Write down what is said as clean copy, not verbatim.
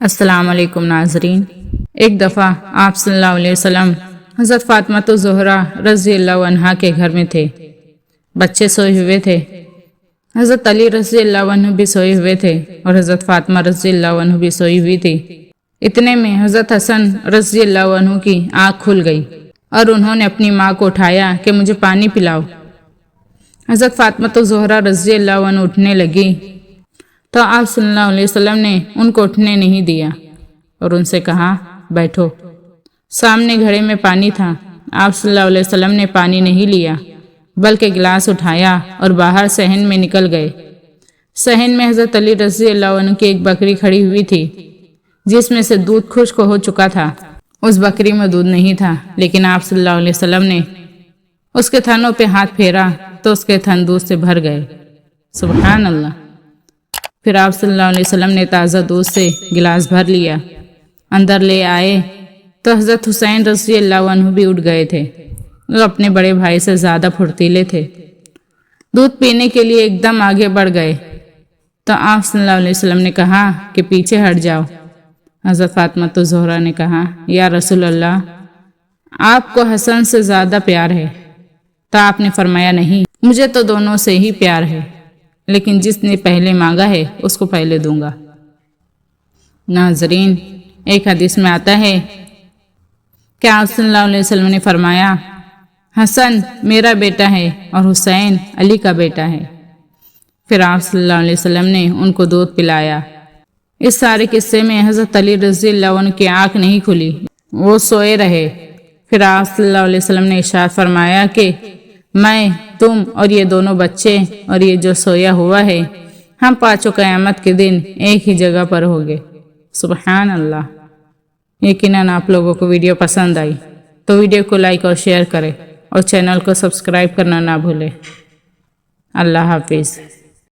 السلام علیکم ناظرین۔ ایک دفعہ آپ صلی اللہ علیہ وسلم حضرت فاطمہ زہرا رضی اللہ عنہا کے گھر میں تھے۔ بچے سوئے ہوئے تھے۔ حضرت علی رضی اللہ عنہ بھی سوئے ہوئے تھے اور حضرت فاطمہ رضی اللہ عنہ بھی سوئی ہوئی تھی۔ اتنے میں حضرت حسن رضی اللہ عنہ کی آنکھ کھل گئی اور انہوں نے اپنی ماں کو اٹھایا کہ مجھے پانی پلاؤ۔ حضرت فاطمہ زہرا رضی اللہ عنہ اٹھنے لگی تو آپ صلی اللہ علیہ وسلم نے ان کو اٹھنے نہیں دیا اور ان سے کہا بیٹھو۔ سامنے گھڑے میں پانی تھا۔ آپ صلی اللہ علیہ وسلم نے پانی نہیں لیا بلکہ گلاس اٹھایا اور باہر صحن میں نکل گئے۔ صحن میں حضرت علی رضی اللہ عنہ کی ایک بکری کھڑی ہوئی تھی جس میں سے دودھ خشک ہو چکا تھا۔ اس بکری میں دودھ نہیں تھا، لیکن آپ صلی اللہ علیہ وسلم نے اس کے تھنوں پہ ہاتھ پھیرا تو اس کے تھن دودھ سے بھر گئے۔ سبحان اللہ۔ پھر آپ صلی اللہ علیہ وسلم نے تازہ دودھ سے گلاس بھر لیا، اندر لے آئے تو حضرت حسین رضی اللہ عنہ بھی اٹھ گئے تھے۔ وہ اپنے بڑے بھائی سے زیادہ پھرتیلے تھے۔ دودھ پینے کے لیے ایک دم آگے بڑھ گئے تو آپ صلی اللہ علیہ وسلم نے کہا کہ پیچھے ہٹ جاؤ۔ حضرت فاطمہ زہرا نے کہا یا رسول اللہ، آپ کو حسن سے زیادہ پیار ہے۔ تو آپ نے فرمایا نہیں، مجھے تو دونوں سے ہی پیار ہے، لیکن جس نے پہلے مانگا ہے اس کو پہلے دوں گا۔ ناظرین، ایک حدیث میں آتا ہے کہ آپ صلی اللہ علیہ وسلم نے فرمایا حسن میرا بیٹا ہے اور حسین علی کا بیٹا ہے۔ پھر آپ صلی اللہ علیہ وسلم نے ان کو دودھ پلایا۔ اس سارے قصے میں حضرت علی رضی اللہ عنہ کی آنکھ نہیں کھلی، وہ سوئے رہے۔ پھر آپ صلی اللہ علیہ وسلم نے ارشاد فرمایا کہ میں، تم اور یہ دونوں بچے اور یہ جو سویا ہوا ہے، ہم پانچوں قیامت کے دن ایک ہی جگہ پر ہوں گے۔ سبحان اللہ۔ یقیناً آپ لوگوں کو ویڈیو پسند آئی تو ویڈیو کو لائک اور شیئر کریں اور چینل کو سبسکرائب کرنا نہ بھولیں۔ اللہ حافظ۔